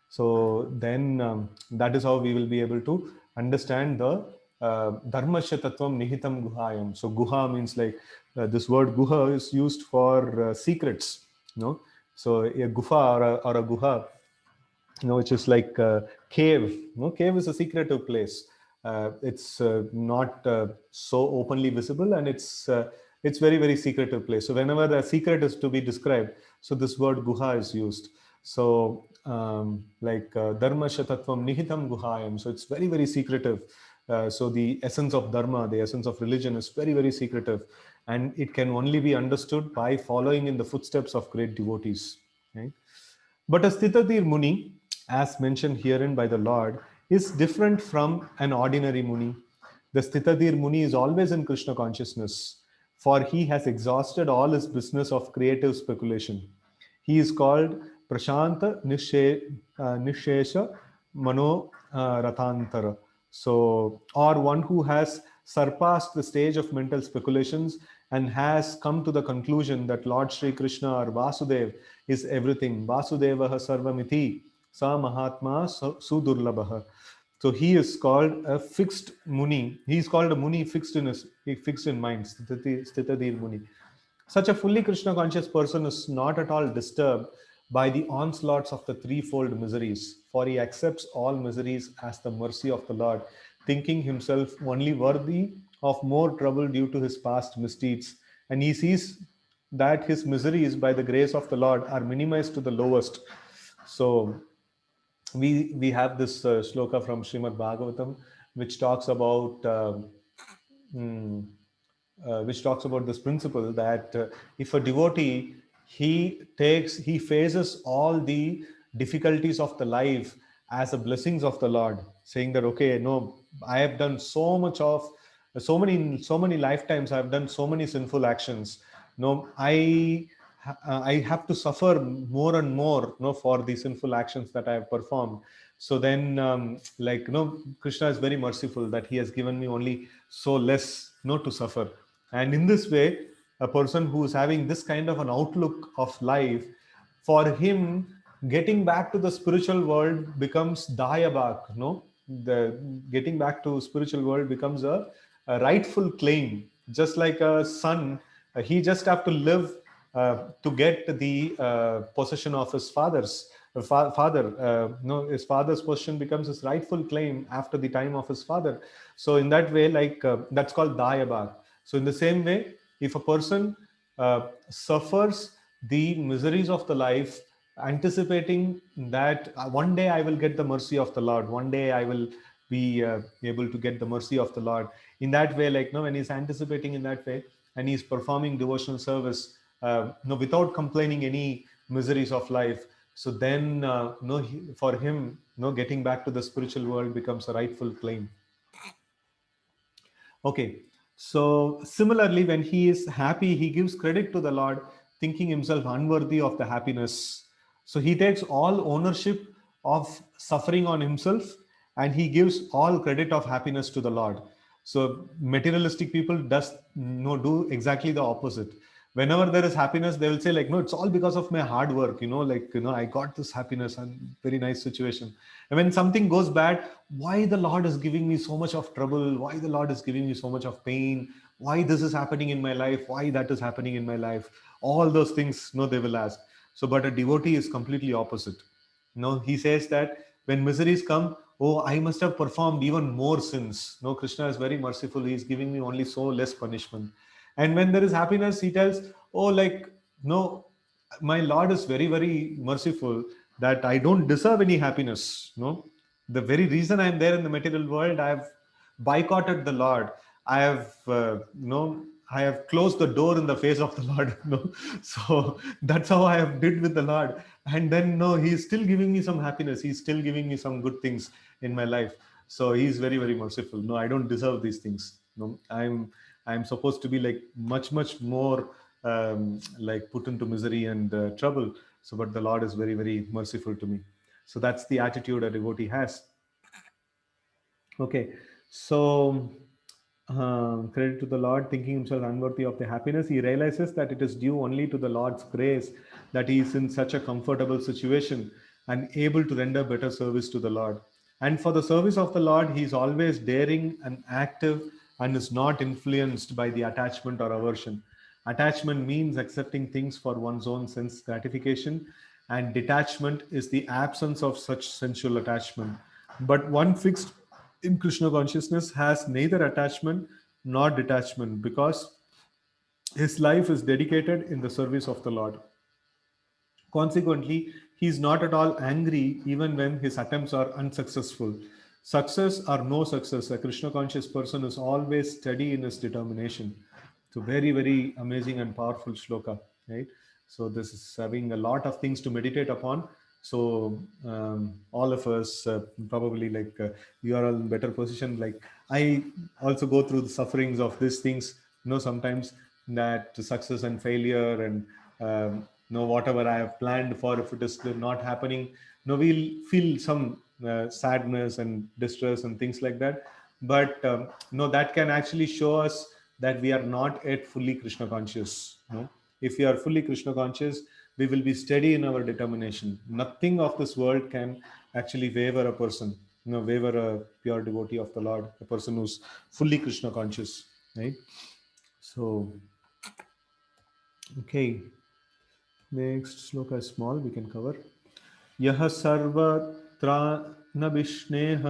So then that is how we will be able to understand the Dharmasya Tattvam Nihitam Guhayam. So Guha means like this word Guha is used for secrets. So a Gufa or a Guha, which is like a cave. Cave is a secretive place. It's not so openly visible, and it's very very secretive place. So whenever a secret is to be described, so this word guha is used. So like dharma shatatvam nihitam guhayam. So it's very very secretive. So the essence of dharma, the essence of religion, is very very secretive, and it can only be understood by following in the footsteps of great devotees. Right? But a Sthitadir Muni, as mentioned herein by the Lord, is different from an ordinary Muni. The Sthitadir Muni is always in Krishna consciousness, for he has exhausted all his business of creative speculation. He is called Prashanta Nishesha Mano Rathantara. So, or one who has surpassed the stage of mental speculations and has come to the conclusion that Lord Sri Krishna or Vasudev is everything. Vasudeva sarvamiti sa Mahatma sudurlabha. So he is called a fixed Muni. He is called a Muni fixed in mind, Sthitadir Muni. Such a fully Krishna conscious person is not at all disturbed by the onslaughts of the threefold miseries, for he accepts all miseries as the mercy of the Lord, thinking himself only worthy of more trouble due to his past misdeeds. And he sees that his miseries, by the grace of the Lord, are minimized to the lowest. So we have this shloka from Srimad Bhagavatam, which talks about mm, which talks about this principle that if a devotee, he faces all the difficulties of the life as a blessings of the Lord, saying that okay, no, I have done so many lifetimes, I have done so many sinful actions. No, I have to suffer more and more, for the sinful actions that I have performed. So then, Krishna is very merciful that he has given me only so less, to suffer. And in this way, a person who is having this kind of an outlook of life, for him, getting back to the spiritual world becomes dayabak. The getting back to spiritual world becomes a rightful claim. Just like a son, he just have to live to get the possession of his father. His father's possession becomes his rightful claim after the time of his father. So in that way, that's called dayabak. So in the same way, if a person suffers the miseries of the life, anticipating that one day I will get the mercy of the Lord, one day I will be able to get the mercy of the Lord. In that way, when he's anticipating in that way, and he's performing devotional service, without complaining any miseries of life, so then for him, getting back to the spiritual world becomes a rightful claim. Okay. So similarly, when he is happy, he gives credit to the Lord, thinking himself unworthy of the happiness. So he takes all ownership of suffering on himself, and he gives all credit of happiness to the Lord. So materialistic people do exactly the opposite. Whenever there is happiness, they will say like, no, it's all because of my hard work, I got this happiness and very nice situation. And when something goes bad, why the Lord is giving me so much of trouble, why the Lord is giving me so much of pain, why this is happening in my life, why that is happening in my life, all those things, they will ask. So but a devotee is completely opposite. He says that when miseries come, oh, I must have performed even more sins. No, Krishna is very merciful, he is giving me only so less punishment. And when there is happiness, he tells, oh, no, my Lord is very very merciful, that I don't deserve any happiness. The very reason I'm there in the material world, I have boycotted the Lord. I have I have closed the door in the face of the Lord. So that's how I have did with the Lord. And then no, he's still giving me some happiness, he's still giving me some good things in my life. So he's very very merciful. No, I don't deserve these things. No, I'm supposed to be like much more like put into misery and trouble. So but the Lord is very very merciful to me. So that's the attitude a devotee has. Okay, so credit to the Lord, thinking himself unworthy of the happiness, he realizes that it is due only to the Lord's grace that he is in such a comfortable situation and able to render better service to the Lord. And for the service of the Lord, he is always daring and active and is not influenced by the attachment or aversion. Attachment means accepting things for one's own sense gratification, and detachment is the absence of such sensual attachment. But one fixed in Krishna consciousness has neither attachment nor detachment because his life is dedicated in the service of the Lord. Consequently, he is not at all angry even when his attempts are unsuccessful. Success or no success, a Krishna conscious person is always steady in his determination. So, very, very amazing and powerful shloka, right? So, this is having a lot of things to meditate upon. So, all of us probably like you are all in better position. Like, I also go through the sufferings of these things, sometimes that success and failure and whatever I have planned for, if it is not happening, we'll feel some sadness and distress and things like that. But that can actually show us that we are not yet fully Krishna conscious. If we are fully Krishna conscious, we will be steady in our determination. Nothing of this world can actually waver a person, waver a pure devotee of the Lord, a person who's fully Krishna conscious, right? So, okay, next sloka is small, we can cover. Yah sarvatra न विष्णेः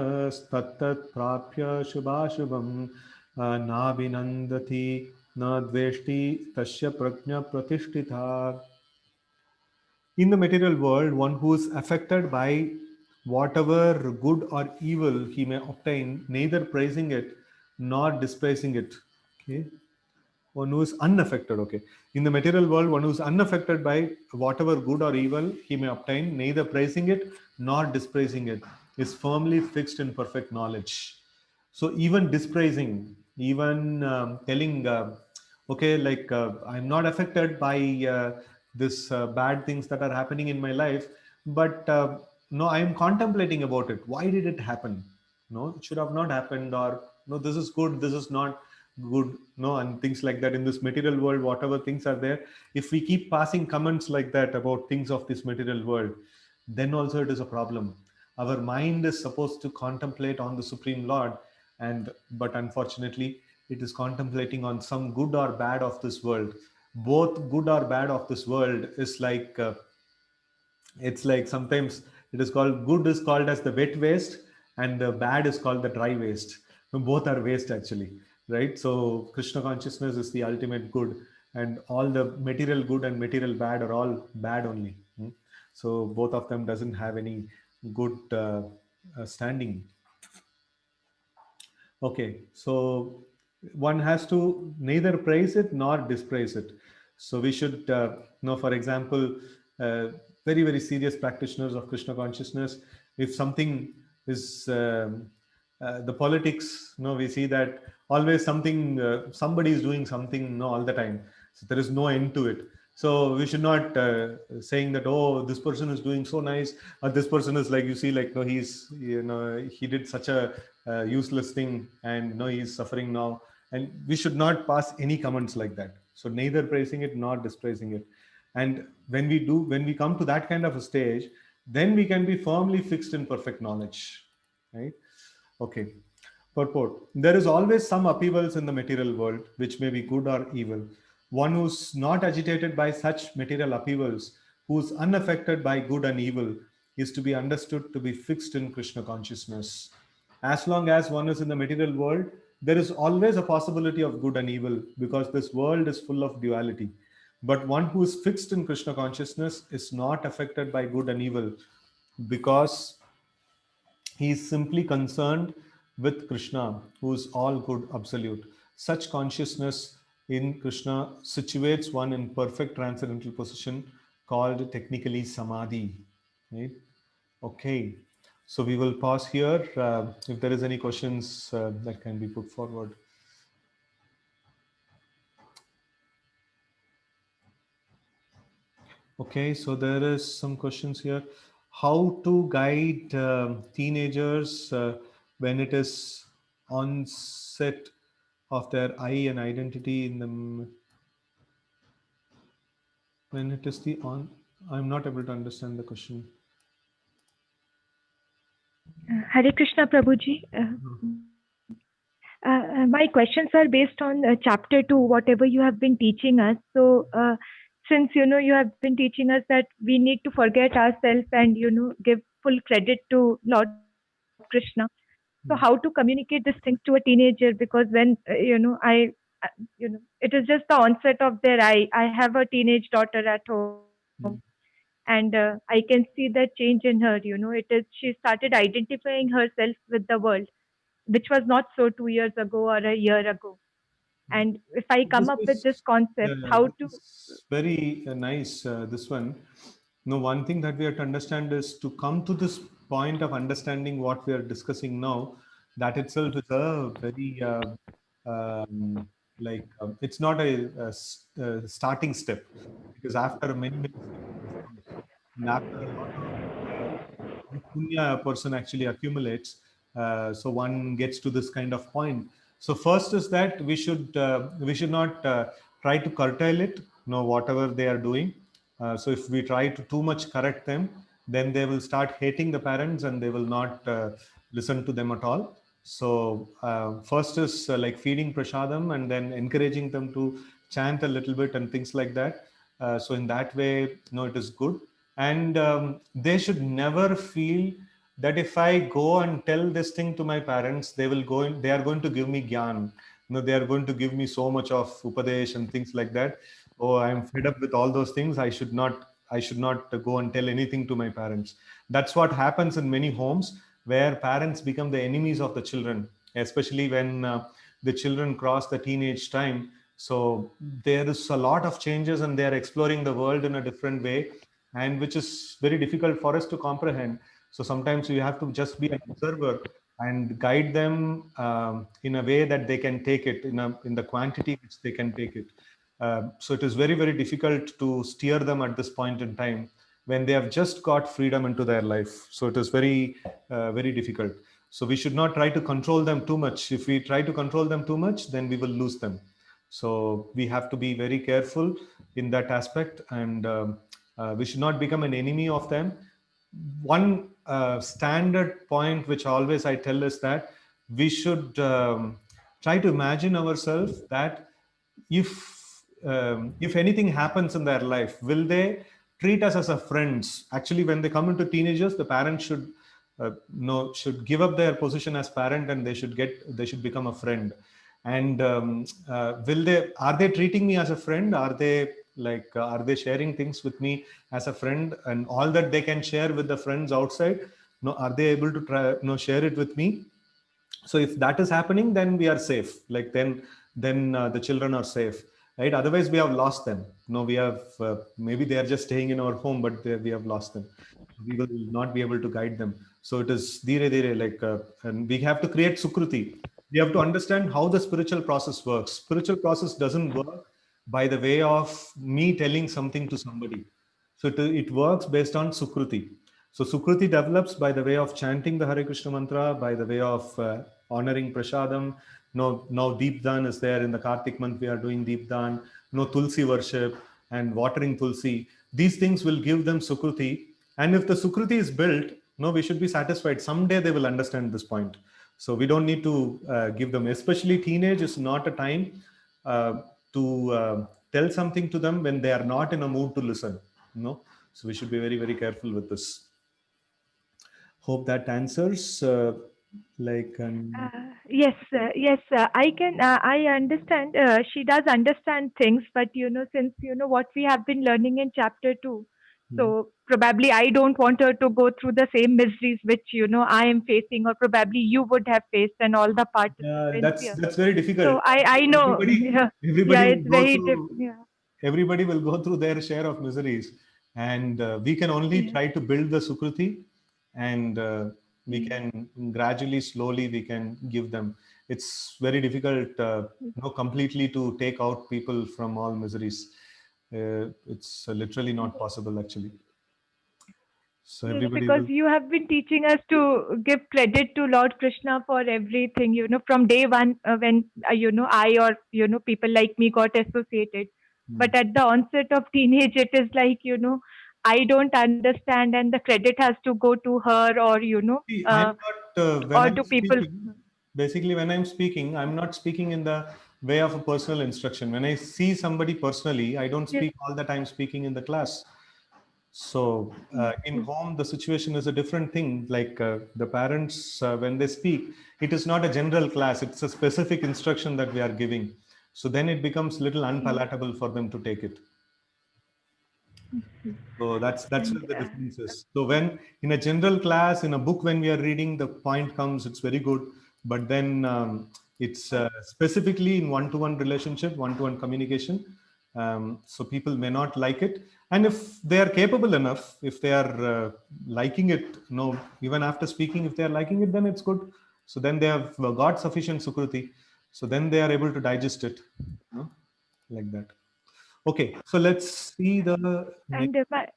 तत्तत् प्राप्य शुभाशुभं नाभिनन्दति न द्वेष्टि तस्य प्रज्ञा प्रतिष्ठिता. In the material world, one who is affected by whatever good or evil he may obtain, neither praising it nor despising it. Okay, one who is unaffected. Okay, in the material world, one who is unaffected by whatever good or evil he may obtain, neither praising it nor despising it, is firmly fixed in perfect knowledge. So even despising, even telling, okay, like I'm not affected by this bad things that are happening in my life, but no, I am contemplating about it. Why did it happen? No, it should have not happened, or no, this is good, this is not good, no, and things like that. In this material world, whatever things are there, if we keep passing comments like that about things of this material world, then also it is a problem. Our mind is supposed to contemplate on the Supreme Lord, and but unfortunately it is contemplating on some good or bad of this world. Both good or bad of this world is like it's like sometimes it is called, good is called as the wet waste and the bad is called the dry waste. Both are waste actually, right? So Krishna consciousness is the ultimate good, and all the material good and material bad are all bad only. So both of them doesn't have any good standing. Okay, so one has to neither praise it nor dispraise it. So we should know, for example, uh, very, very serious practitioners of Krishna consciousness, if something is the politics, we see that always something, somebody is doing something, all the time. So there is no end to it. So we should not saying that, oh, this person is doing so nice, or this person is like, you see, like, no, he's, he did such a useless thing, and he's suffering now. And we should not pass any comments like that. So neither praising it nor dispraising it. And when we come to that kind of a stage, then we can be firmly fixed in perfect knowledge, right? Okay. Purport. There is always some upheavals in the material world, which may be good or evil. One who's not agitated by such material upheavals, who's unaffected by good and evil, is to be understood to be fixed in Krishna consciousness. As long as one is in the material world, there is always a possibility of good and evil because this world is full of duality. But one who is fixed in Krishna consciousness is not affected by good and evil because he is simply concerned with Krishna, who is all good, absolute. Such consciousness in Krishna situates one in perfect transcendental position called technically samadhi. Right? Okay. So we will pause here. If there is any questions that can be put forward. Okay, so there is some questions here. How to guide teenagers when it is onset of their I and identity in them, when it is the on, I'm not able to understand the question. Hare Krishna, Prabhuji. My questions are based on chapter 2, whatever you have been teaching us. So, since you have been teaching us that we need to forget ourselves and give full credit to Lord Krishna. So, how to communicate these things to a teenager? Because when it is just the onset of their I have a teenage daughter at home, Mm. and I can see that change in her. She started identifying herself with the world, which was not so 2 years ago or a year ago. And if I come This up with this is, concept, yeah, yeah, how this to, is very nice. This one. No, one thing that we have to understand is to come to this point of understanding what we are discussing now. That itself is a very it's not a starting step, because after many stepping stones and after a lot of punya a person actually accumulates, so one gets to this kind of point. So first is that we should not try to curtail it, whatever they are doing. So if we try to too much correct them, then they will start hating the parents and they will not listen to them at all. So first is like feeding prasadam and then encouraging them to chant a little bit and things like that. So in that way, it is good. And they should never feel that if I go and tell this thing to my parents, they are going to give me gyan. They are going to give me so much of upadesh and things like that. Oh, I'm fed up with all those things. I should not go and tell anything to my parents. That's what happens in many homes, where parents become the enemies of the children, especially when the children cross the teenage time. So there is a lot of changes and they are exploring the world in a different way, and which is very difficult for us to comprehend. So sometimes you have to just be an observer and guide them in a way that they can take it in the quantity which they can take it. So it is very, very difficult to steer them at this point in time when they have just got freedom into their life. So it is very, very difficult. So we should not try to control them too much. If we try to control them too much, then we will lose them. So we have to be very careful in that aspect, and we should not become an enemy of them. One standard point which always I tell is that we should try to imagine ourselves that if anything happens in their life, will they treat us as a friends? Actually, when they come into teenagers, the parents should no should give up their position as parent, and they should become a friend. And will they are they treating me as a friend? Are they are they sharing things with me as a friend, and all that they can share with the friends outside, no, are they able to try share it with me? So if that is happening, then we are safe. Then the children are safe, right? Otherwise we have lost them. No, we have maybe they are just staying in our home, but we have lost them. We will not be able to guide them. So it is dire dire, and we have to create sukruti. We have to understand how the spiritual process works. Spiritual process doesn't work by the way of me telling something to somebody. So it works based on Sukruti. So Sukruti develops by the way of chanting the Hare Krishna mantra, by the way of honoring Prasadam. Now Deepdan is there in the Kartik month. We are doing Deepdan. No Tulsi worship and watering Tulsi. These things will give them Sukruti. And if the Sukruti is built, no, we should be satisfied. Someday they will understand this point. So we don't need to give them, especially teenage is not a time uh, to tell something to them when they are not in a mood to listen. So we should be very, very careful with this. Hope that answers. Like, yes, I understand. She does understand things, but since what we have been learning in chapter 2, so probably I don't want her to go through the same miseries which I am facing, or probably you would have faced, and all the participants here. that's very difficult. So I know, yeah, yeah, Everybody will it's go very through. yeah, Everybody will go through their share of miseries, and we can only yeah. try to build the sukruti, and we Mm. can gradually, slowly, we can give them. It's very difficult, completely to take out people from all miseries. It's literally not possible, actually. So Yes, everybody because will. you have been teaching us to give credit to Lord Krishna for everything, from day one when, I or, people like me got associated. Hmm. But at the onset of teenage, it is like, I don't understand and the credit has to go to her or, See, I'm not, when or I'm to people. speaking, basically, when I'm speaking, I'm not speaking in the way of a personal instruction. When I see somebody personally, I don't Yes, speak all the time speaking in the class. So in yes, home, the situation is a different thing. Like the parents, when they speak, it is not a general class, it's a specific instruction that we are giving. So then it becomes little yes, unpalatable for them to take it. yes. So that's And where the difference is. So when in a general class, in a book, when we are reading, the point comes, it's very good. But then it's specifically in one-to-one relationship, one-to-one communication. So people may not like it. And if they are capable enough, if they are liking it, even after speaking, if they are liking it, then it's good. So then they have got sufficient sukruti. So then they are able to digest it, like that. Okay, so let's see the next. and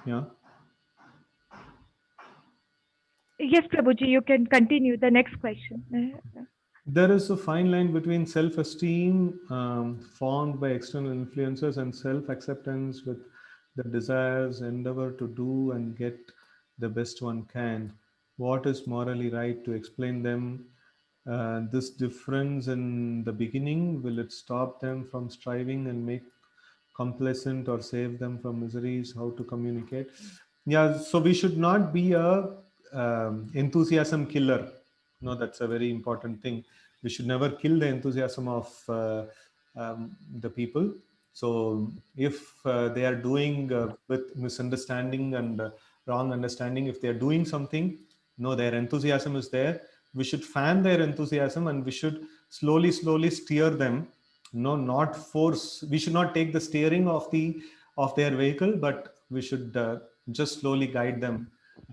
Yeah. yes, Prabhuji, you can continue the next question. There is a fine line between self esteem formed by external influences and self acceptance with the desires, endeavor to do and get the best one can. What is morally right to explain them? This difference in the beginning, will it stop them from striving and make complacent or save them from miseries? How to communicate? Yeah, so we should not be a enthusiasm killer. No, that's a very important thing. We should never kill the enthusiasm of the people. So if they are doing with misunderstanding and wrong understanding, if they are doing something, no, their enthusiasm is there. We should fan their enthusiasm and we should slowly steer them. No, not force. We should not take the steering of their vehicle, but we should just slowly guide them.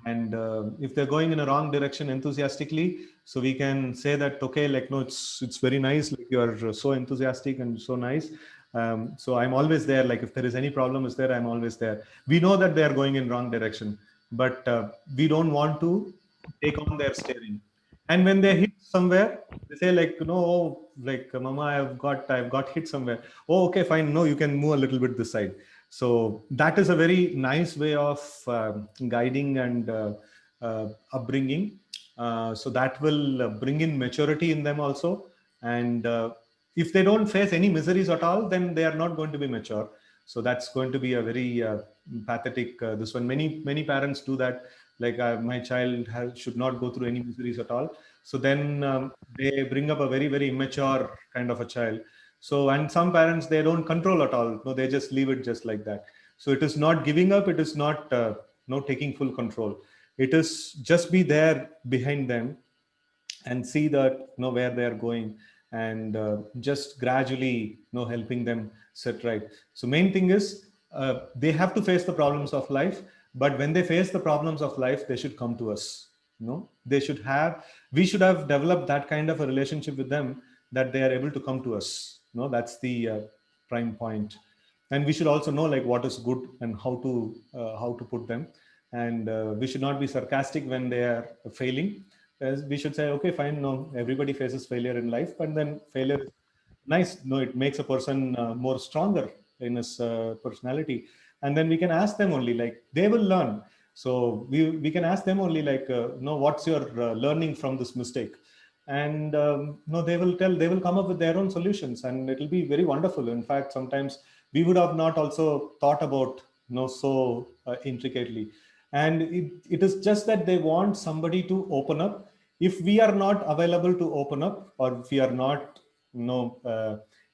And if they're going in a wrong direction enthusiastically, so we can say that, okay, like, no, it's very nice, like you are so enthusiastic and so nice. So I'm always there, like if there is any problem is there, I'm always there. We know that they are going in wrong direction, but we don't want to take on their steering. And when they hit somewhere, they say like, oh, like, mama, I've got hit somewhere. Oh, okay, fine, no, you can move a little bit this side. So that is a very nice way of guiding and upbringing. So that will bring in maturity in them also. And if they don't face any miseries at all, then they are not going to be mature. So that's going to be a very pathetic this one. Many parents do that, like my child should not go through any miseries at all. So then they bring up a very immature kind of a child. So, and some parents, they don't control at all, no, they just leave it just like that. So it is not giving up, it is not no taking full control. It is just be there behind them and see that where they are going, and just gradually helping them set right. So main thing is they have to face the problems of life, but when they face the problems of life, they should come to us. They should have, we should have developed that kind of a relationship with them, that they are able to come to us. That's the prime point. And we should also know like what is good and how to put them. And we should not be sarcastic when they are failing. As we should say, okay, fine, no, everybody faces failure in life, but then failure is nice. No, it makes a person more stronger in his personality. And then we can ask them only, like they will learn. So we can ask them only like, no, what's your learning from this mistake? And no, they will come up with their own solutions, and it will be very wonderful. In fact, sometimes we would have not also thought about so intricately. And it is just that they want somebody to open up. If we are not available to open up, or if we are not,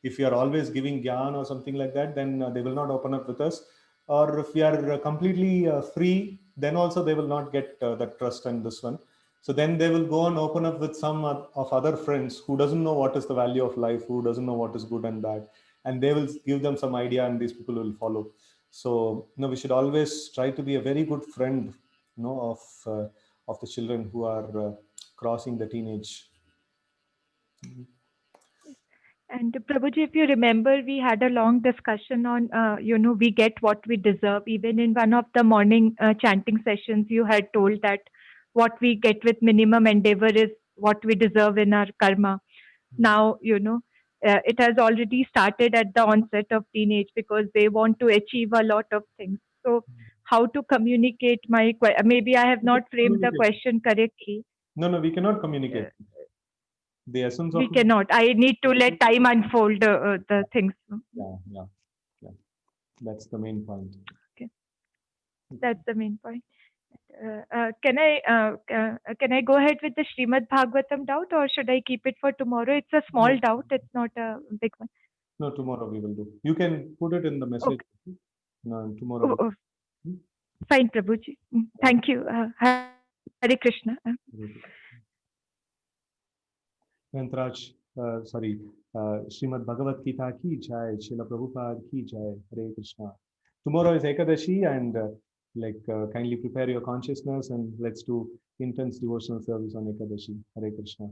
if we are always giving gyan or something like that, then they will not open up with us. Or if we are completely free, then also they will not get that trust and this one. So then they will go and open up with some of other friends who doesn't know what is the value of life, who doesn't know what is good and bad, and they will give them some idea, and these people will follow. So we should always try to be a very good friend, of the children who are crossing the teenage. And Prabhuji, if you remember, we had a long discussion on, we get what we deserve. Even in one of the morning chanting sessions, you had told that what we get with minimum endeavor is what we deserve in our karma. Now, it has already started at the onset of teenage because they want to achieve a lot of things. So, how to communicate maybe I have We can not framed the communicate. question correctly. No, we cannot Uh, communicate. The essence we of cannot. I need to let time unfold the things. yeah. That's the main point. Okay, that's the main point. Can I go ahead with the Srimad Bhagavatam doubt, or should I keep it for tomorrow? It's a small No, doubt. It's not a big one. no, tomorrow we will do. You can put it in the message. Okay. No, tomorrow. Oh, oh, Hmm? fine, Prabhuji. Thank you. Hare Krishna. Ventraj, sorry, Srimad Bhagavad Gita ki jai, Srila Prabhupada ki jai, Hare Krishna. Tomorrow is Ekadashi, and kindly prepare your consciousness and let's do intense devotional service on Ekadashi. Hare Krishna.